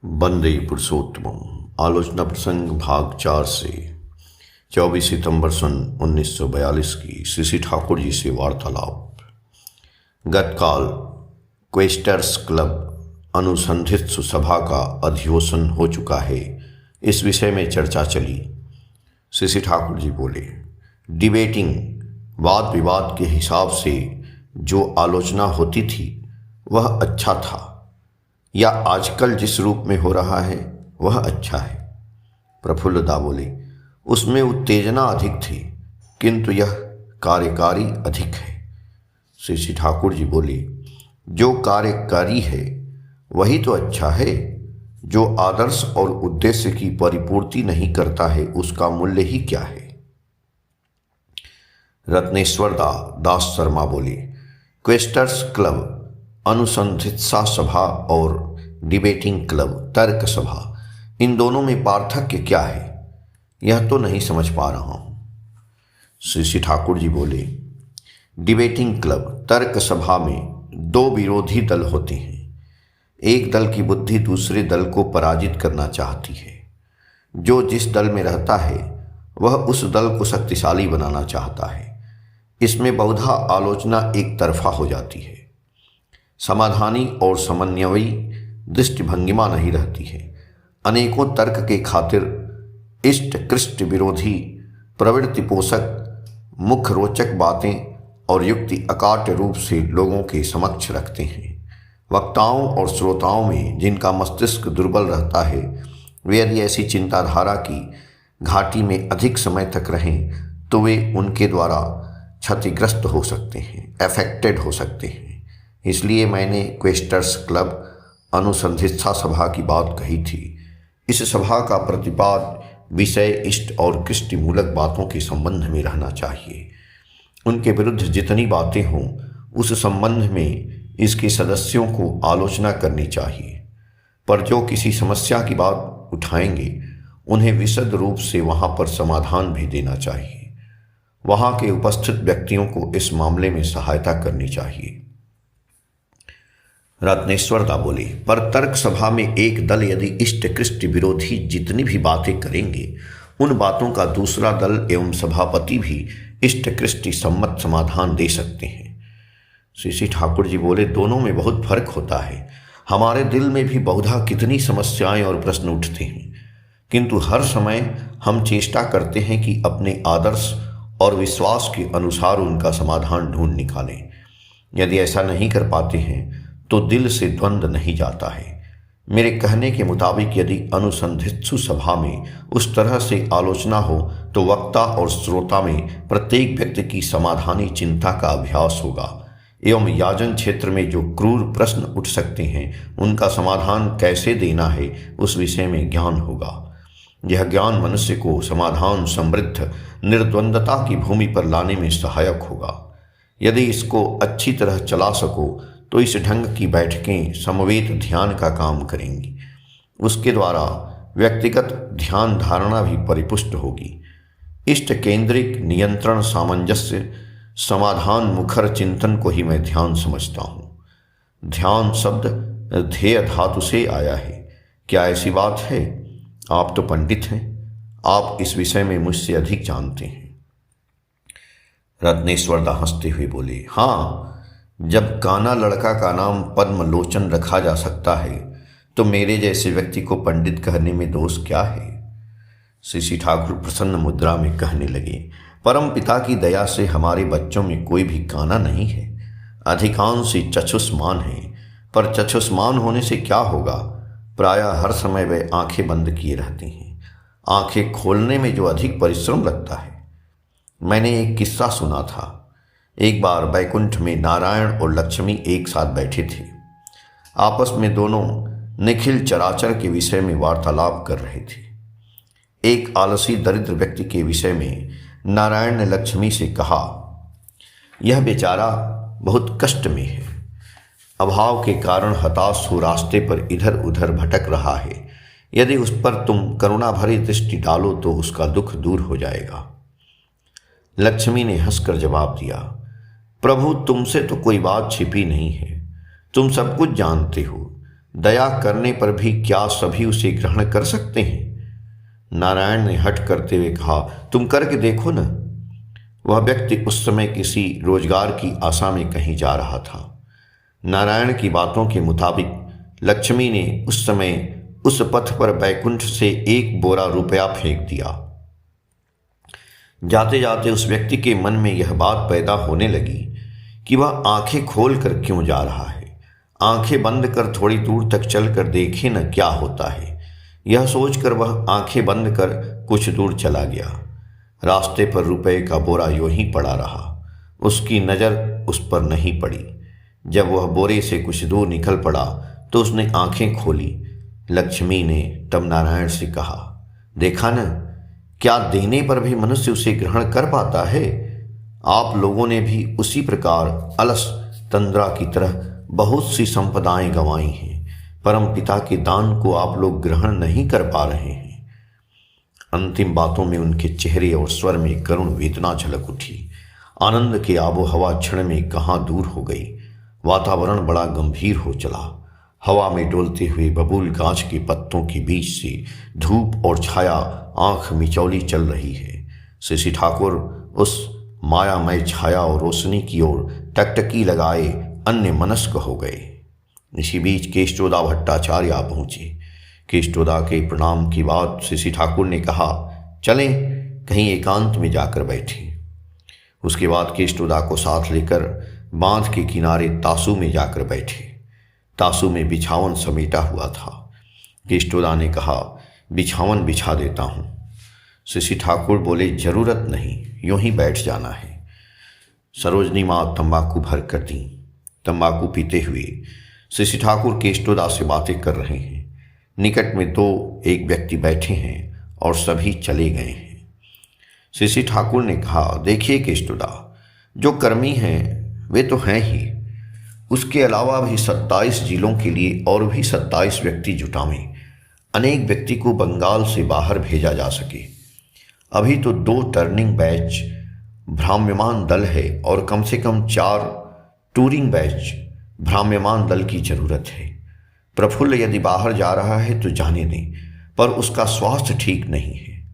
वंदे पुरुषोत्तमम। आलोचना प्रसंग भाग 4 से 24 सितंबर सन 1942 की श्री ठाकुर जी से वार्तालाप। गतकाल क्वेस्टर्स क्लब अनुसंधित्सु सभा का अधिवेशन हो चुका है। इस विषय में चर्चा चली। श्री ठाकुर जी बोले, डिबेटिंग वाद विवाद के हिसाब से जो आलोचना होती थी वह अच्छा था, या आजकल जिस रूप में हो रहा है वह अच्छा है। प्रफुल्लदा बोले, उसमें उत्तेजना अधिक थी किंतु यह कार्यकारी अधिक है। श्री ठाकुर जी बोले, जो कार्यकारी है वही तो अच्छा है। जो आदर्श और उद्देश्य की परिपूर्ति नहीं करता है उसका मूल्य ही क्या है। रत्नेश्वर दास शर्मा बोले, क्वेस्टर्स क्लब अनुसंधित्सा सभा और डिबेटिंग क्लब तर्क सभा, इन दोनों में पार्थक्य क्या है, यह तो नहीं समझ पा रहा हूं। श्री ठाकुर जी बोले, डिबेटिंग क्लब तर्क सभा में दो विरोधी दल होते हैं। एक दल की बुद्धि दूसरे दल को पराजित करना चाहती है। जो जिस दल में रहता है वह उस दल को शक्तिशाली बनाना चाहता है। इसमें बहुधा आलोचना एक तरफा हो जाती है। समाधानी और समन्वयी दृष्टिभंगिमा नहीं रहती है। अनेकों तर्क के खातिर इष्ट कृष्ट विरोधी प्रवृत्ति पोषक मुख रोचक बातें और युक्ति अकाट्य रूप से लोगों के समक्ष रखते हैं। वक्ताओं और श्रोताओं में जिनका मस्तिष्क दुर्बल रहता है वे यदि ऐसी चिंताधारा की घाटी में अधिक समय तक रहें तो वे उनके द्वारा क्षतिग्रस्त हो सकते हैं, अफेक्टेड हो सकते हैं। इसलिए मैंने क्वेस्टर्स क्लब अनुसंधित्सा सभा की बात कही थी। इस सभा का प्रतिपाद विषय इष्ट और कृष्टि मूलक बातों के संबंध में रहना चाहिए। उनके विरुद्ध जितनी बातें हों उस संबंध में इसके सदस्यों को आलोचना करनी चाहिए। पर जो किसी समस्या की बात उठाएंगे उन्हें विशद रूप से वहां पर समाधान भी देना चाहिए। वहां के उपस्थित व्यक्तियों को इस मामले में सहायता करनी चाहिए। रत्नेश्वर दा बोले, पर तर्क सभा में एक दल यदि इष्ट कृष्ट विरोधी जितनी भी बातें करेंगे उन बातों का दूसरा दल एवं सभापति भी इष्ट कृष्टि सम्मत समाधान दे सकते हैं। श्री ठाकुर जी बोले, दोनों में बहुत फर्क होता है। हमारे दिल में भी बहुधा कितनी समस्याएं और प्रश्न उठते हैं, किंतु हर समय हम चेष्टा करते हैं कि अपने आदर्श और विश्वास के अनुसार उनका समाधान ढूंढ निकालें। यदि ऐसा नहीं कर पाते हैं तो दिल से द्वंद्व नहीं जाता है। मेरे कहने के मुताबिक यदि अनुसंधित्सु सभा में उस तरह से आलोचना हो तो वक्ता और श्रोता में प्रत्येक व्यक्ति की समाधानी चिंता का अभ्यास होगा एवं याजन क्षेत्र में जो क्रूर प्रश्न उठ सकते हैं उनका समाधान कैसे देना है उस विषय में ज्ञान होगा। यह ज्ञान मनुष्य को समाधान समृद्ध निर्द्वंदता की भूमि पर लाने में सहायक होगा। यदि इसको अच्छी तरह चला सको तो इस ढंग की बैठकें समवेत ध्यान का काम करेंगी। उसके द्वारा व्यक्तिगत ध्यान धारणा भी परिपुष्ट होगी। इष्ट केंद्रिक नियंत्रण सामंजस्य समाधान मुखर चिंतन को ही मैं ध्यान समझता हूँ। ध्यान शब्द ध्येय धातु से आया है। क्या ऐसी बात है? आप तो पंडित हैं, आप इस विषय में मुझसे अधिक जानते हैं। रत्नेश्वर दा हंसते हुए बोले, हाँ, जब काना लड़का का नाम पद्मलोचन रखा जा सकता है तो मेरे जैसे व्यक्ति को पंडित कहने में दोष क्या है। श्री ठाकुर प्रसन्न मुद्रा में कहने लगे, परम पिता की दया से हमारे बच्चों में कोई भी काना नहीं है। अधिकांश ही चक्षुष्मान हैं, पर चक्षुष्मान होने से क्या होगा? प्रायः हर समय वे आंखें बंद किए रहते हैं। आंखें खोलने में जो अधिक परिश्रम लगता है। मैंने एक किस्सा सुना था। एक बार बैकुंठ में नारायण और लक्ष्मी एक साथ बैठे थे। आपस में दोनों निखिल चराचर के विषय में वार्तालाप कर रहे थे। एक आलसी दरिद्र व्यक्ति के विषय में नारायण ने लक्ष्मी से कहा, यह बेचारा बहुत कष्ट में है। अभाव के कारण हताश हो रास्ते पर इधर उधर भटक रहा है। यदि उस पर तुम करुणा भरी दृष्टि डालो तो उसका दुख दूर हो जाएगा। लक्ष्मी ने हंसकर जवाब दिया, प्रभु तुमसे तो कोई बात छिपी नहीं है। तुम सब कुछ जानते हो, दया करने पर भी क्या सभी उसे ग्रहण कर सकते हैं? नारायण ने हठ करते हुए कहा, तुम करके देखो न। वह व्यक्ति उस समय किसी रोजगार की आशा में कहीं जा रहा था। नारायण की बातों के मुताबिक लक्ष्मी ने उस समय उस पथ पर बैकुंठ से 1 बोरा रुपया फेंक दिया। जाते जाते उस व्यक्ति के मन में यह बात पैदा होने लगी कि वह आंखें खोल कर क्यों जा रहा है। आंखें बंद कर थोड़ी दूर तक चलकर देखे न क्या होता है। यह सोचकर वह आंखें बंद कर कुछ दूर चला गया। रास्ते पर रुपए का बोरा यूं ही पड़ा रहा। उसकी नज़र उस पर नहीं पड़ी। जब वह बोरे से कुछ दूर निकल पड़ा तो उसने आंखें खोली। लक्ष्मी ने तब नारायण से कहा, देखा न, क्या देने पर भी मनुष्य उसे ग्रहण कर पाता है? आप लोगों ने भी उसी प्रकार अलस तंद्रा की तरह बहुत सी संपदाएं गंवाई हैं। परम पिता के दान को आप लोग ग्रहण नहीं कर पा रहे हैं। अंतिम बातों में उनके चेहरे और स्वर में करुण वेदना झलक उठी। आनंद की आबो हवा क्षण में कहाँ दूर हो गई। वातावरण बड़ा गंभीर हो चला। हवा में डोलते हुए बबूल गाछ के पत्तों के बीच से धूप और छाया आंख मिचौली चल रही है। शशि ठाकुर उस मायामय छाया और रोशनी की ओर टकटकी लगाए अन्य मनस्क हो गए। इसी बीच केष्टोदा भट्टाचार्य आ पहुंचे। केष्टोदा के प्रणाम के बाद शशि ठाकुर ने कहा, चलें कहीं एकांत में जाकर बैठें। उसके बाद केष्टोदा को साथ लेकर बांध के किनारे तासू में जाकर बैठे। तासू में बिछावन समेटा हुआ था। केष्टोदा ने कहा, बिछावन बिछा देता हूँ। शशि ठाकुर बोले, जरूरत नहीं, यूं ही बैठ जाना है। सरोजनी माँ तंबाकू भर कर दी। तंबाकू पीते हुए शशि ठाकुर केष्टोदा से बातें कर रहे हैं। निकट में एक व्यक्ति बैठे हैं और सभी चले गए हैं। शशि ठाकुर ने कहा, देखिए केष्टोदा, जो कर्मी हैं वे तो हैं ही, उसके अलावा भी 27 जिलों के लिए और भी 27 व्यक्ति जुटावें। अनेक व्यक्ति को बंगाल से बाहर भेजा जा सके। अभी तो 2 टर्निंग बैच भ्राम्यमान दल है और कम से कम 4 टूरिंग बैच भ्राम्यमान दल की जरूरत है। प्रफुल्ल यदि बाहर जा रहा है तो जाने दें, पर उसका स्वास्थ्य ठीक नहीं है।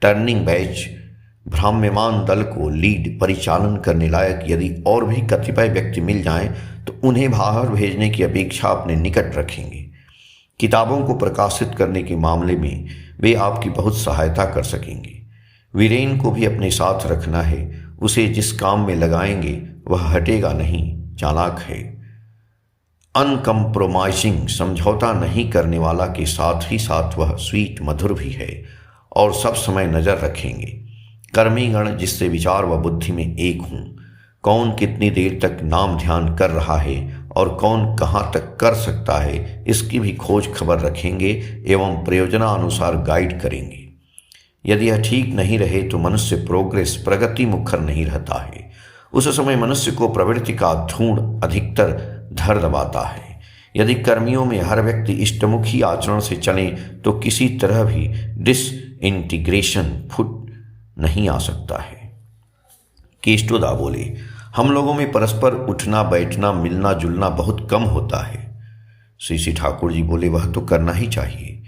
टर्निंग बैच भ्राम्यमान दल को लीड परिचालन करने लायक यदि और भी कतिपय व्यक्ति मिल जाएं तो उन्हें बाहर भेजने की अपेक्षा अपने निकट रखेंगे। किताबों को प्रकाशित करने के मामले में वे आपकी बहुत सहायता कर सकेंगे। वीरेन को भी अपने साथ रखना है। उसे जिस काम में लगाएंगे वह हटेगा नहीं, चालाक है। अनकम्प्रोमाइजिंग, समझौता नहीं करने वाला के साथ ही साथ वह स्वीट मधुर भी है और सब समय नज़र रखेंगे। कर्मीगण जिससे विचार व बुद्धि में एक हों, कौन कितनी देर तक नाम ध्यान कर रहा है और कौन कहाँ तक कर सकता है, इसकी भी खोज खबर रखेंगे एवं प्रयोजनानुसार गाइड करेंगे। यदि यह ठीक नहीं रहे तो मनुष्य प्रगति मुखर नहीं रहता है। उस समय मनुष्य को प्रवृत्ति का धूण अधिकतर धर दबाता है। यदि कर्मियों में हर व्यक्ति इष्टमुखी आचरण से चले तो किसी तरह भी डिसइंटीग्रेशन फुट नहीं आ सकता है। केष्टोदा बोले, हम लोगों में परस्पर उठना बैठना मिलना जुलना बहुत कम होता है। शशि ठाकुर जी बोले, वह तो करना ही चाहिए।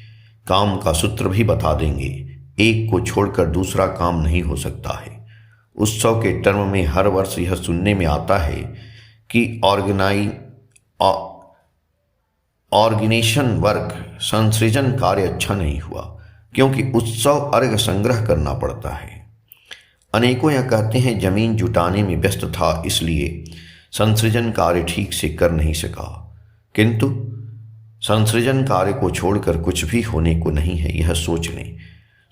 काम का सूत्र भी बता देंगे। एक को छोड़कर दूसरा काम नहीं हो सकता है। उत्सव के टर्म में हर वर्ष यह सुनने में आता है कि ऑर्गेनाइजेशन वर्क संसृजन कार्य अच्छा नहीं हुआ क्योंकि उत्सव अर्घ संग्रह करना पड़ता है। अनेकों यह कहते हैं जमीन जुटाने में व्यस्त था इसलिए संसृजन कार्य ठीक से कर नहीं सका, किंतु संसृजन कार्य को छोड़कर कुछ भी होने को नहीं है, यह सोच लें।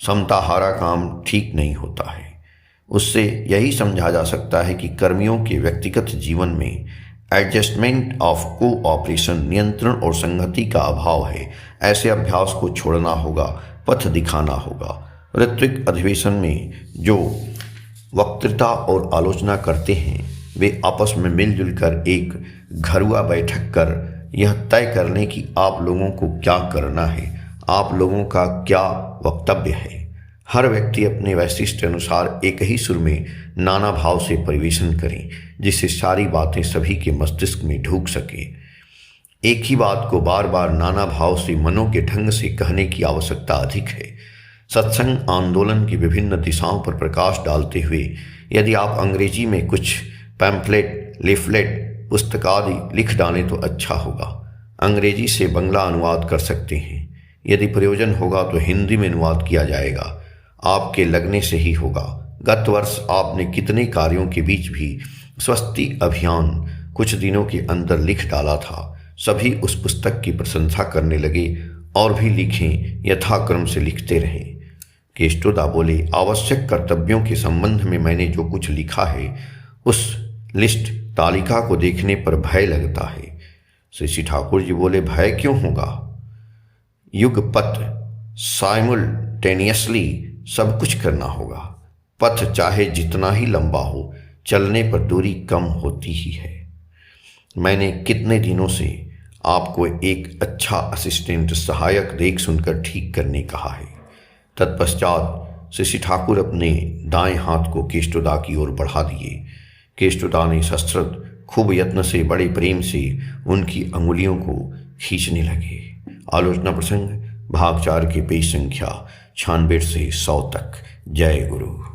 समताहारा काम ठीक नहीं होता है। उससे यही समझा जा सकता है कि कर्मियों के व्यक्तिगत जीवन में एडजस्टमेंट ऑफ कोऑपरेशन, नियंत्रण और संगति का अभाव है। ऐसे अभ्यास को छोड़ना होगा, पथ दिखाना होगा। ऋत्विक अधिवेशन में जो वक्तृता और आलोचना करते हैं वे आपस में मिलजुल कर एक घरुआ बैठक कर यह तय कर लें कि आप लोगों को क्या करना है, आप लोगों का क्या वक्तव्य है। हर व्यक्ति अपने वैशिष्ट अनुसार एक ही सुर में नाना भाव से परिवेशन करें, जिससे सारी बातें सभी के मस्तिष्क में ढूक सके। एक ही बात को बार बार नाना भाव से मनों के ढंग से कहने की आवश्यकता अधिक है। सत्संग आंदोलन की विभिन्न दिशाओं पर प्रकाश डालते हुए यदि आप अंग्रेजी में कुछ पैम्फलेट, लिफलेट, पुस्तक आदि लिख डालें तो अच्छा होगा। अंग्रेजी से बंगला अनुवाद कर सकते हैं। यदि प्रयोजन होगा तो हिंदी में अनुवाद किया जाएगा। आपके लगने से ही होगा। गत वर्ष आपने कितने कार्यों के बीच भी स्वस्ति अभियान कुछ दिनों के अंदर लिख डाला था। सभी उस पुस्तक की प्रशंसा करने लगे और भी लिखें, यथाक्रम से लिखते रहें। केष्टोदा बोले, आवश्यक कर्तव्यों के संबंध में मैंने जो कुछ लिखा है उस लिस्ट तालिका को देखने पर भय लगता है। श्री ठाकुर जी बोले, भय क्यों होगा? युगपथ साइमल्टेनियसली सब कुछ करना होगा। पथ चाहे जितना ही लंबा हो, चलने पर दूरी कम होती ही है। मैंने कितने दिनों से आपको एक अच्छा असिस्टेंट, सहायक देख सुनकर ठीक करने कहा है। तत्पश्चात श्री ठाकुर अपने दाएं हाथ को केष्टोदा की ओर बढ़ा दिए। केष्टोदा ने सश्रद्ध खूब यत्न से, बड़े प्रेम से उनकी अंगुलियों को खींचने लगे। आलोचना प्रसंग भाग 4 के पेज संख्या 96 से 100 तक। जय गुरु।